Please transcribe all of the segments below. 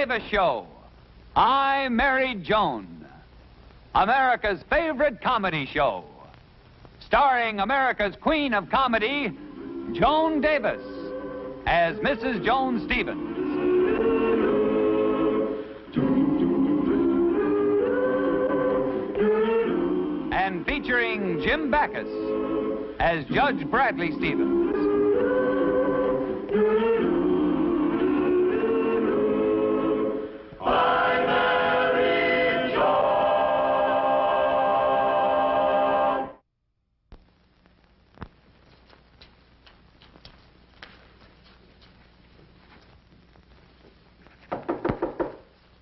Davis Show. I Married Joan, America's favorite comedy show, starring America's queen of comedy, Joan Davis, as Mrs. Joan Stevens. And featuring Jim Backus as Judge Bradley Stevens.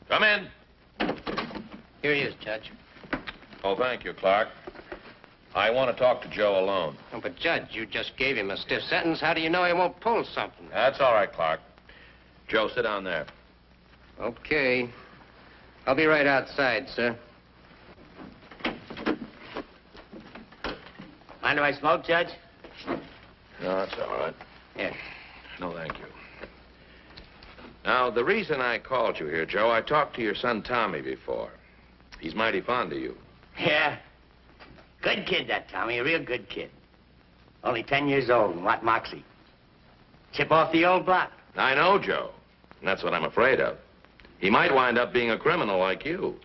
Come in. Here he is, Judge. Oh, thank you, Clark. I want to talk to Joe alone. Oh, but, Judge, you just gave him a stiff sentence. How do you know he won't pull something? That's all right, Clark. Joe, sit down there. Okay. I'll be right outside, sir. Mind if I smoke, Judge? No, that's all right. Yes. No, thank you. Now, the reason I called you here, Joe, I talked to your son Tommy before. He's mighty fond of you. Yeah. Good kid, that Tommy. A real good kid. Only 10 years old and what moxie. Chip off the old block. I know, Joe. And that's what I'm afraid of. He might wind up being a criminal like you.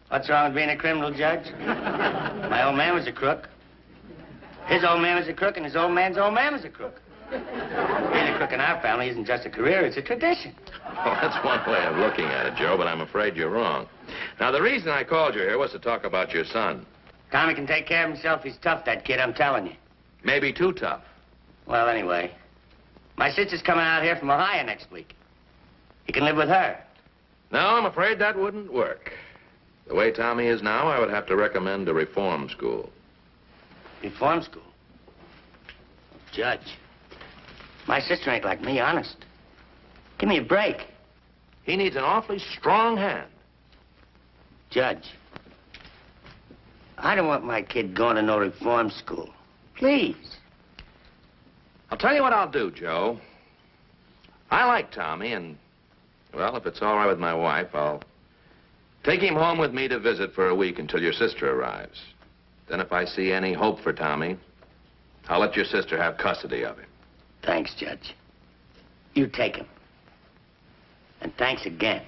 What's wrong with being a criminal, Judge? My old man was a crook. His old man was a crook, and his old man's old man was a crook. Being a crook in our family isn't just a career, it's a tradition. Well, that's one way of looking at it, Joe, but I'm afraid you're wrong. Now, the reason I called you here was to talk about your son. Tommy can take care of himself. He's tough, that kid, I'm telling you. Maybe too tough. Well, anyway, my sister's coming out here from Ohio next week. He can live with her. No, I'm afraid that wouldn't work. The way Tommy is now, I would have to recommend a reform school. Reform school? Judge, my sister ain't like me, honest. Give me a break. He needs an awfully strong hand. Judge, I don't want my kid going to no reform school. Please. I'll tell you what I'll do, Joe. I like Tommy, and, well, if it's all right with my wife, I'll take him home with me to visit for a week until your sister arrives. Then if I see any hope for Tommy, I'll let your sister have custody of him. Thanks, Judge. You take him. And thanks again.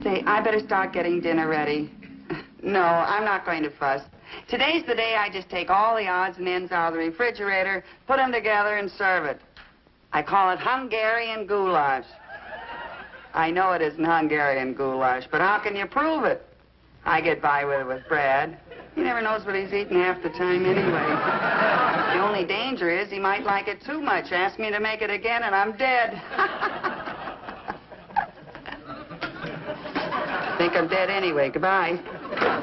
Say, I better start getting dinner ready. No, I'm not going to fuss. Today's the day I just take all the odds and ends out of the refrigerator, put them together, and serve it. I call it Hungarian goulash. I know it isn't Hungarian goulash, but how can you prove it? I get by with it with Brad. He never knows what he's eating half the time anyway. The only danger is he might like it too much, ask me to make it again, and I'm dead. Think I'm dead anyway. Goodbye.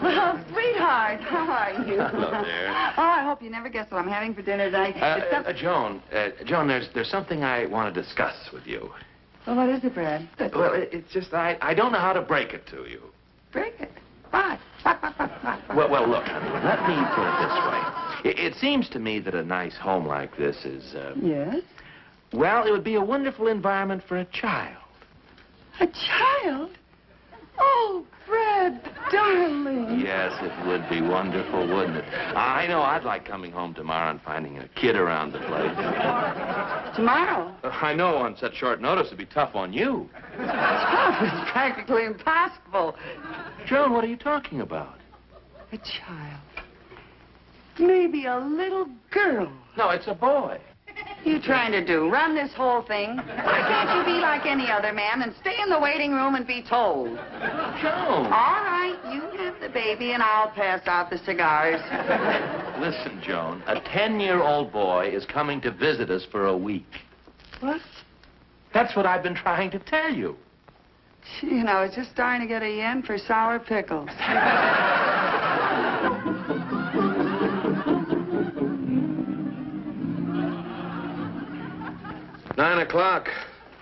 Well, sweetheart, how are you? Hello, dear. Oh, I hope you never guess what I'm having for dinner tonight. Joan, there's something I want to discuss with you. Well, what is it, Brad? Well, it's just I don't know how to break it to you. Break it? Why? Well, look, honey, let me put it this way. It seems to me that a nice home like this is, Yes? well, it would be a wonderful environment for a child. A child? Oh, Fred, darling. Yes, it would be wonderful, wouldn't it? I know I'd like coming home tomorrow and finding a kid around the place. Tomorrow? I know on such short notice it'd be tough on you. It's practically impossible. Joan, what are you talking about? A child. Maybe a little girl. No, it's a boy. You trying to do? Run this whole thing? Why can't you be like any other man and stay in the waiting room and be told? Joan. All right, you have the baby and I'll pass out the cigars. Listen, Joan, a 10-year-old boy is coming to visit us for a week. What? That's what I've been trying to tell you. You know, it's just starting to get a yen for sour pickles. 9 o'clock.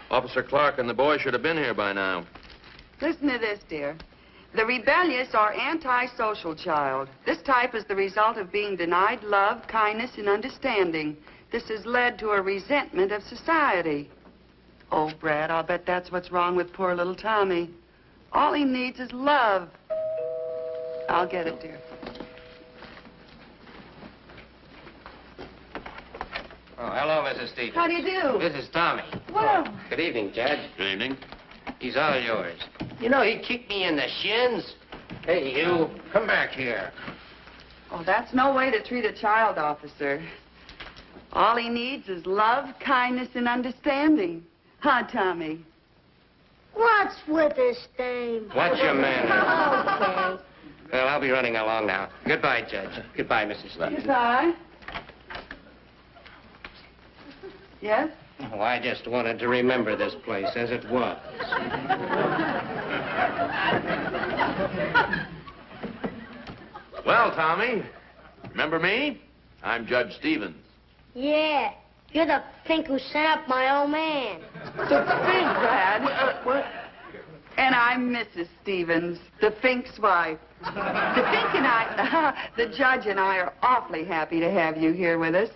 Officer Clark and the boy should have been here by now. Listen to this, dear. The rebellious or antisocial child. This type is the result of being denied love, kindness, and understanding. This has led to a resentment of society. Oh, Brad, I'll bet that's what's wrong with poor little Tommy. All he needs is love. I'll get it, dear. Oh, hello, Mrs. Stevens. How do you do? This is Tommy. Well. Good evening, Judge. Good evening. He's all yours. You know, he kicked me in the shins. Hey, you, come back here. Oh, that's no way to treat a child, officer. All he needs is love, kindness, and understanding. Huh, Tommy? What's with this dame? What's your manners? Okay. Well, I'll be running along now. Goodbye, Judge. Goodbye, Mrs. Stevens. Goodbye. Yes? Oh, I just wanted to remember this place as it was. Well, Tommy, remember me? I'm Judge Stevens. Yeah, you're the fink who sent up my old man. The Fink, Brad. What? And I'm Mrs. Stevens, the Fink's wife. The Fink and I, the judge and I are awfully happy to have you here with us.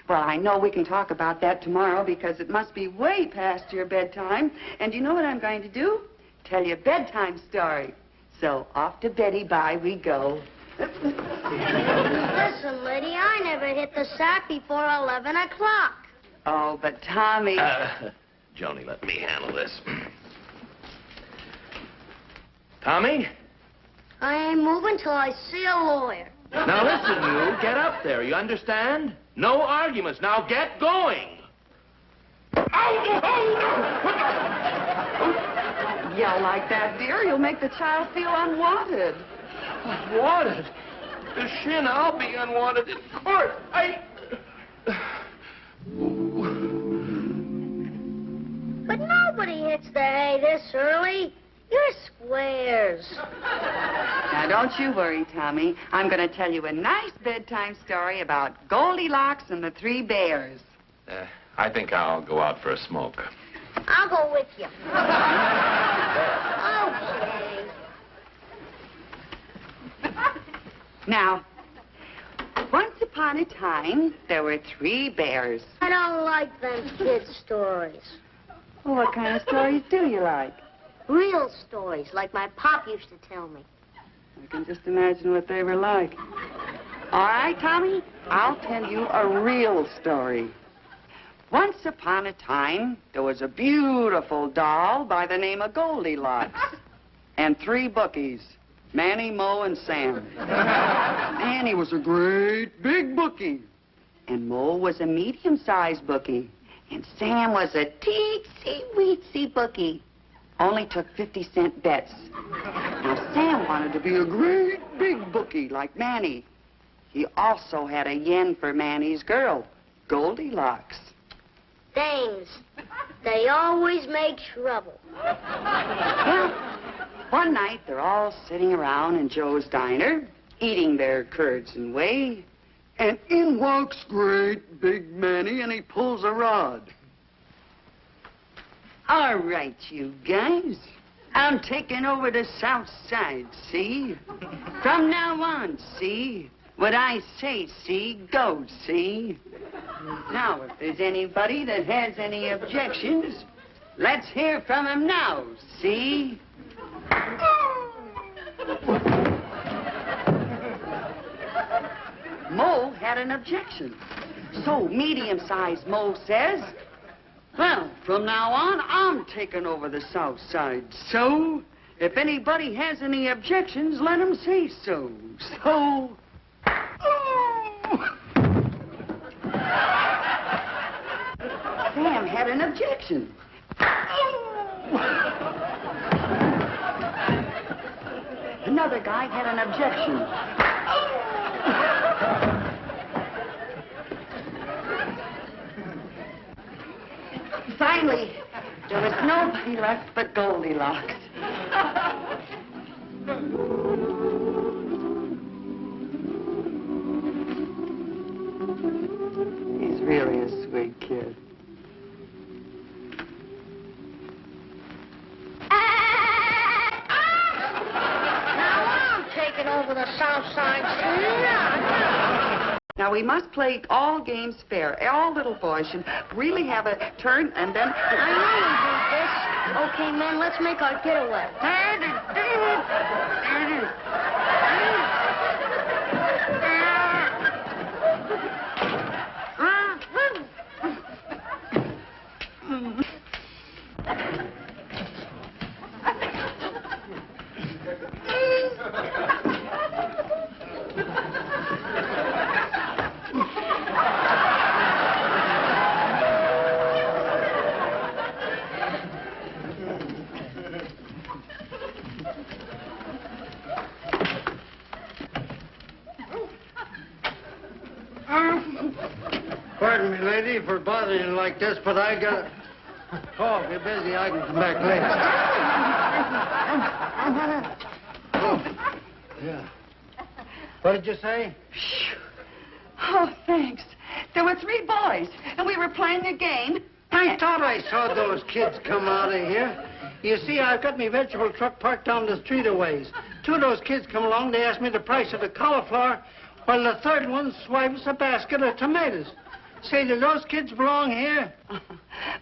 Well, I know we can talk about that tomorrow because it must be way past your bedtime. And you know what I'm going to do? Tell you a bedtime story. So off to Betty Bye we go. Listen, lady, I never hit the sack before 11 o'clock. Oh, but Tommy... Joni, let me handle this. Tommy? I ain't moving till I see a lawyer. Now listen, you. Get up there. You understand? No arguments. Now get going. Yell like that, dear. You'll make the child feel unwanted. Unwanted? The shin, I'll be unwanted in court. But nobody hits the hay this early. You're squares. Now, don't you worry, Tommy. I'm going to tell you a nice bedtime story about Goldilocks and the Three Bears. I think I'll go out for a smoke. I'll go with you. Okay. Now, once upon a time, there were 3 bears. I don't like them kid stories. Well, what kind of stories do you like? Real stories, like my pop used to tell me. I can just imagine what they were like. All right, Tommy, I'll tell you a real story. Once upon a time, there was a beautiful doll by the name of Goldilocks. And 3 bookies, Manny, Mo, and Sam. Manny was a great big bookie. And Mo was a medium-sized bookie. And Sam was a teensy-weensy bookie. Only took 50-cent bets. Now, Sam wanted to be a great big bookie like Manny. He also had a yen for Manny's girl, Goldilocks. Dames, they always make trouble. Well, one night they're all sitting around in Joe's diner, eating their curds and whey, and in walks great big Manny, and he pulls a rod. All right, you guys. I'm taking over the South Side, see? From now on, see? What I say, see, goes, see? Now, if there's anybody that has any objections, let's hear from him now, see? Mo had an objection. So medium-sized Mo says, well, from now on, I'm taking over the South Side. So, if anybody has any objections, let them say so. So... Sam had an objection. Another guy had an objection. Finally, there was nobody left but Goldilocks. He's really a sweet kid. Now I'm taking over the South Side. Now, we must play all games fair. All little boys should really have a turn, and then... I know we did this. Okay, men, let's make our getaway. Pardon me, lady, for bothering you like this, but I got... Oh, if you're busy, I can come back later. Oh, yeah. What did you say? Oh, thanks. There were 3 boys, and we were playing a game. I thought I saw those kids come out of here. You see, I've got my vegetable truck parked down the street a ways. 2 of those kids come along, they asked me the price of the cauliflower, while the third one swipes a basket of tomatoes. Say, do those kids belong here?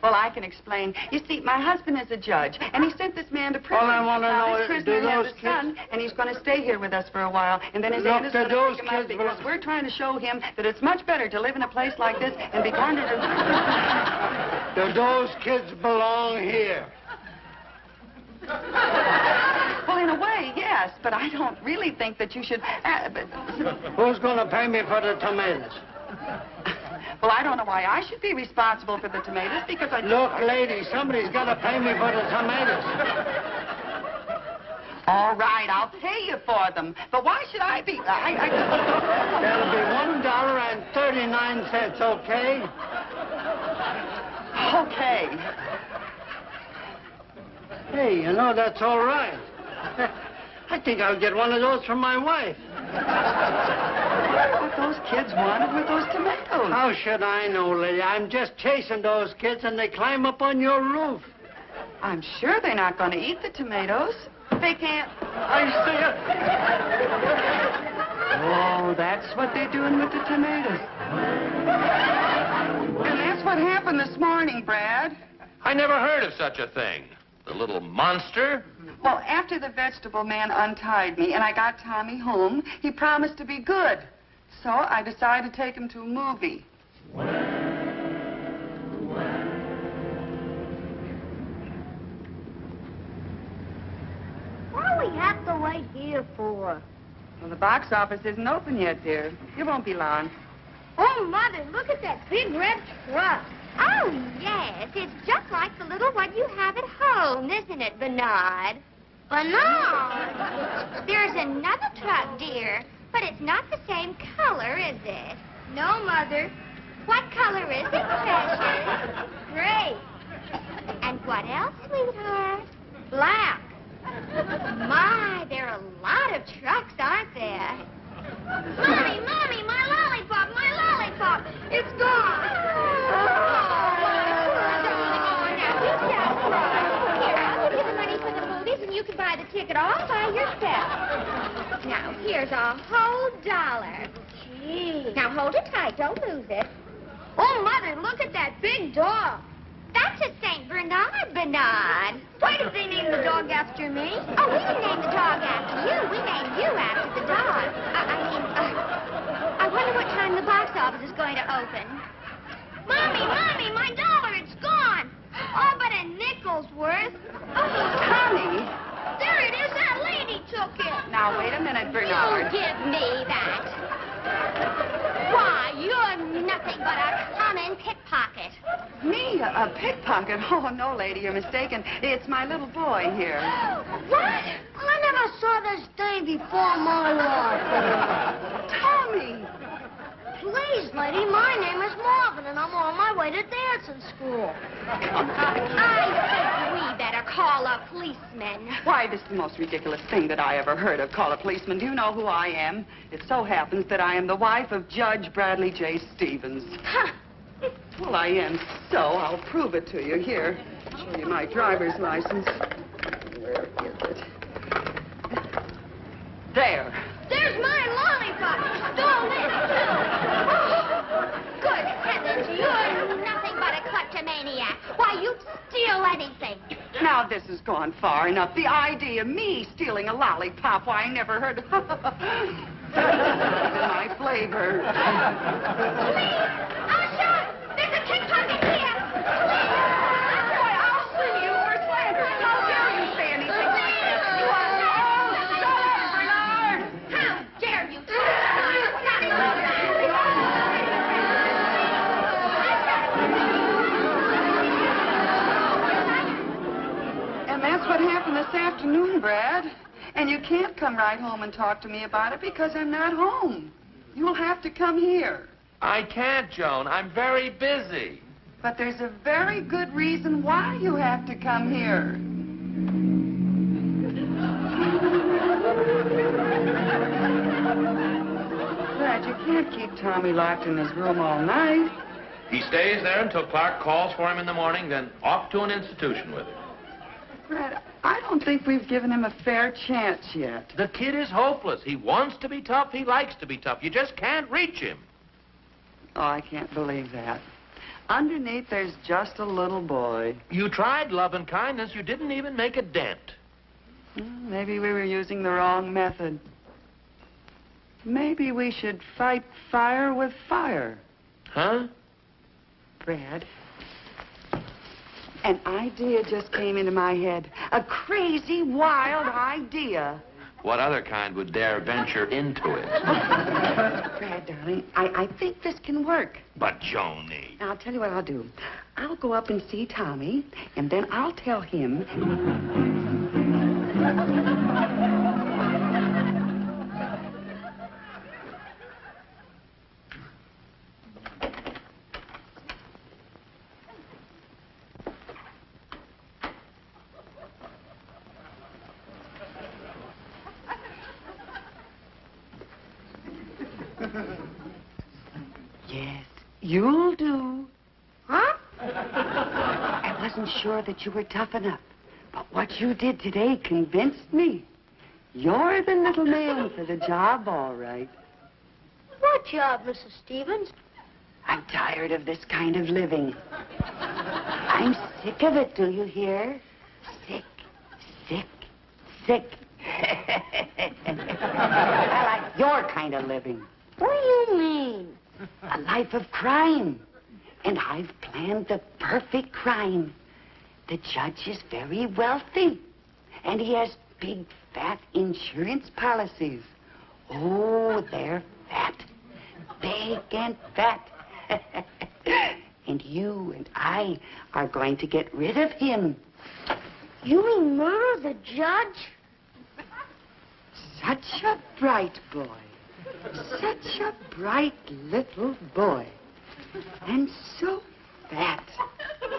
Well, I can explain. You see, my husband is a judge, and he sent this man to prison. All I want to know this is, do prisoner has those a son, and he's going to stay here with us for a while. And then his Look, aunt is do going to those pick him up kids because belong- we're trying to show him that it's much better to live in a place like this and be cornered. Do those kids belong here? Well, in a way, yes, but I don't really think that you should... Who's going to pay me for the tomatoes? Well, I don't know why I should be responsible for the tomatoes, because I... Look, lady, somebody's got to pay me for the tomatoes. All right, I'll pay you for them. But why should I be... That'll be $1.39, okay? Okay. Hey, you know, that's all right. I think I'll get one of those for my wife. What those kids wanted were those tomatoes. How should I know, lady? I'm just chasing those kids, and they climb up on your roof. I'm sure they're not going to eat the tomatoes. They can't... I see it. Oh, that's what they're doing with the tomatoes. And that's what happened this morning, Brad. I never heard of such a thing. The little monster? Well, after the vegetable man untied me and I got Tommy home, he promised to be good. So I decided to take him to a movie. What do we have to wait here for? Well, the box office isn't open yet, dear. It won't be long. Oh, Mother, look at that big red truck. Oh, yes. It's just like the little one you have at home, isn't it, Bernard? Bernard! There's another truck, dear, but it's not the same color, is it? No, Mother. What color is it, precious? Gray. And what else, sweetheart? Black. My, there are a lot of trucks, aren't there? Mommy, Mommy, my lollipop, my lollipop. It's gone. You can buy the ticket all by yourself. Now, here's a whole $1. Gee. Now, hold it tight. Don't lose it. Oh, Mother, look at that big dog. That's a St. Bernard, Bernard. Why did they name the dog after me? Oh, we didn't name the dog after you. We named you after the dog. I wonder what time the box office is going to open. Mommy, Mommy, my $1, it's gone. All but a nickel's worth. Tommy! There it is. That lady took it. Now, wait a minute, You Bernard. give me that. Why, you're nothing but a common pickpocket. Me? A pickpocket? Oh, no, lady, you're mistaken. It's my little boy here. What? I never saw this day before in my life. Tommy! Please, lady, my name is Marvin, and I'm on my way to dancing school. I think we better call a policeman. Why, this is the most ridiculous thing that I ever heard of. Call a policeman. Do you know who I am? It so happens that I am the wife of Judge Bradley J. Stevens. Huh. Well, I am so. I'll prove it to you. Here, show you my driver's license. Where is it? There. There's my lollipop. You stole it, too. Now this has gone far enough. The idea of me stealing a lollipop, why, I never heard of my flavor. There's a pickpocket here! Boy, I'll sue you for slander. How dare you say anything like that? You are... Oh, shut up, Bernard! How dare you? And that's what happened this afternoon, Brad. And you can't come right home and talk to me about it because I'm not home. You'll have to come here. I can't, Joan. I'm very busy. But there's a very good reason why you have to come here. Brad, you can't keep Tommy locked in his room all night. He stays there until Clark calls for him in the morning, then off to an institution with him. Brad, I don't think we've given him a fair chance yet. The kid is hopeless. He wants to be tough. He likes to be tough. You just can't reach him. Oh, I can't believe that. Underneath, there's just a little boy. You tried love and kindness. You didn't even make a dent. Maybe we were using the wrong method. Maybe we should fight fire with fire. Huh? Brad, an idea just came into my head. A crazy, wild idea. What other kind would dare venture into it? Brad, darling, I think this can work. But, Joni... Now, I'll tell you what I'll do. I'll go up and see Tommy, and then I'll tell him... Yes, you'll do. Huh? I wasn't sure that you were tough enough, but what you did today convinced me. You're the little man for the job, all right. What job, Mrs. Stevens? I'm tired of this kind of living. I'm sick of it, do you hear? Sick, sick, sick. I like your kind of living. What do you mean? A life of crime. And I've planned the perfect crime. The judge is very wealthy. And he has big, fat insurance policies. Oh, they're fat. Big and fat. And you and I are going to get rid of him. You mean murder the judge? Such a bright boy. Such a bright little boy. And so fat.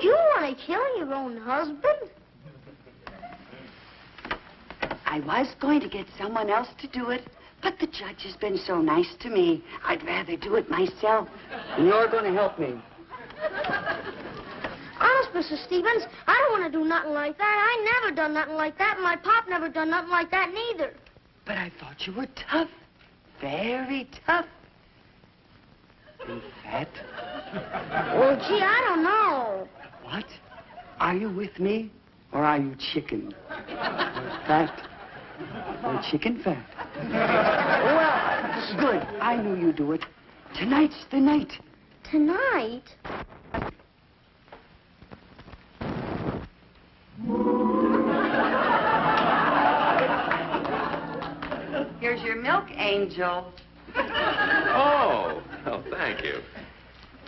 You want to kill your own husband? I was going to get someone else to do it, but the judge has been so nice to me, I'd rather do it myself. And you're going to help me. Honest, Mrs. Stevens, I don't want to do nothing like that. I never done nothing like that, and my pop never done nothing like that neither. But I thought you were tough. Very tough. And fat. Well, gee, I don't know. What? Are you with me, or are you chicken? Fat. Or chicken fat? Well, good. I knew you'd do it. Tonight's the night. Tonight? Here's your milk, Angel. Oh, thank you.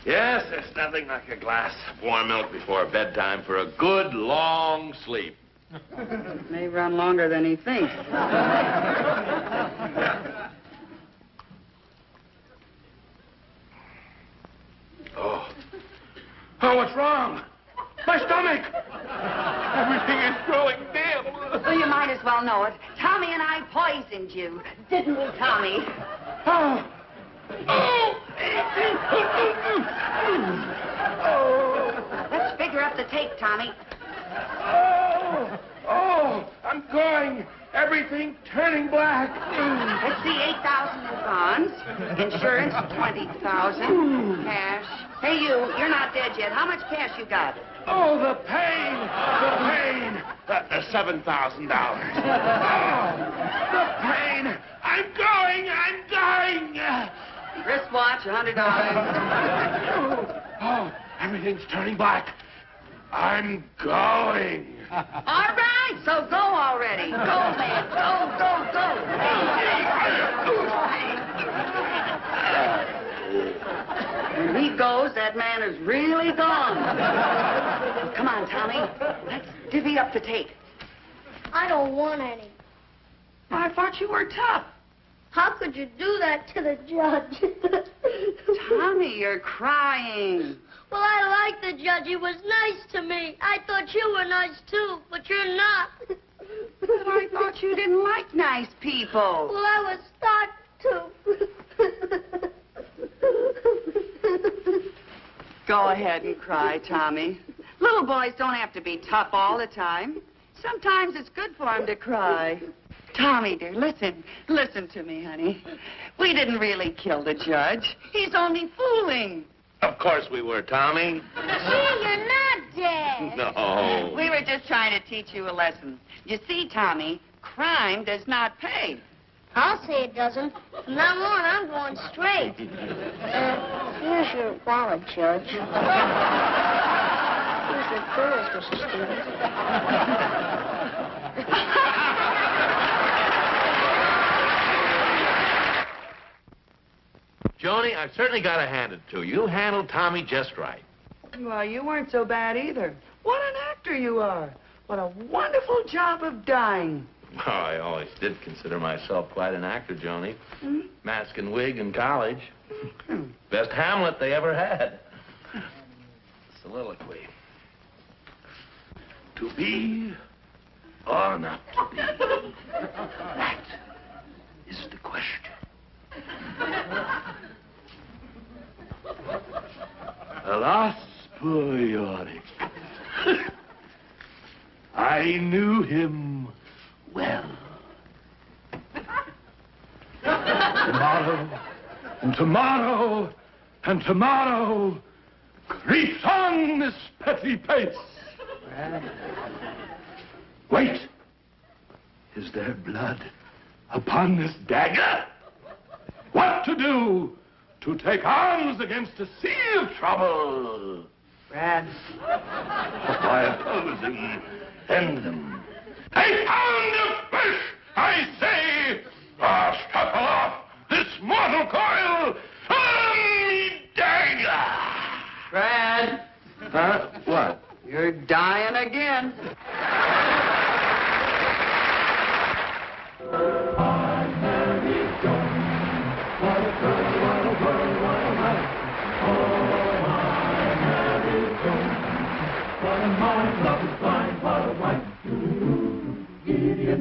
Yes, there's nothing like a glass of warm milk before bedtime for a good, long sleep. May run longer than he thinks. Oh, what's wrong? My stomach! Everything is going dim. Well, you might as well know it. Tommy and I poisoned you. Didn't we, Tommy? Oh. Let's figure up the take, Tommy. Oh, I'm going. Everything turning black. Let's see, 8,000 in bonds. Insurance, 20,000. Cash. Hey, you're not dead yet. How much cash you got? Oh, the pain! The pain! $7,000. The pain! I'm going! Wristwatch, $100. Oh, everything's turning black. I'm going. All right, so go already. Go, man. Go. When he goes, that man is really gone. Come on, Tommy. Let's divvy up the take. I don't want any. I thought you were tough. How could you do that to the judge? Tommy, you're crying. Well, I like the judge. He was nice to me. I thought you were nice, too, but you're not. But I thought you didn't like nice people. Well, I was starting to. Go ahead and cry, Tommy. Little boys don't have to be tough all the time. Sometimes it's good for them to cry. Tommy, dear, listen to me, honey. We didn't really kill the judge. He's only fooling. Of course we were, Tommy. Gee, you're not dead. No. We were just trying to teach you a lesson. You see, Tommy, crime does not pay. I'll say it doesn't. From now on, I'm going straight. Here's your wallet, Judge. Here's your pearls, Mrs. Stevens. Joni, I've certainly got to hand it to you. You handled Tommy just right. Well, you weren't so bad either. What an actor you are. What a wonderful job of dying. Oh, I always did consider myself quite an actor, Joni. Mask and wig in college. Best Hamlet they ever had. Soliloquy. To be or not to be? That is the question. Alas, poor Yorick. I knew him well. Tomorrow, and tomorrow, and tomorrow creeps on this petty pace. Wait! Is there blood upon this dagger? What to do to take arms against a sea of trouble? Brad. By opposing, end them. A pound of flesh, I say, or struggle off this mortal coil on me dagger. Brad. What? You're dying again.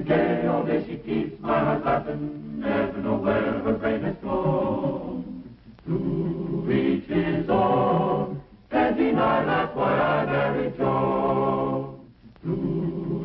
Gay, all day she keeps my heart laughing, never know where her brain has gone. To each his own, and deny that's why I married Joan. To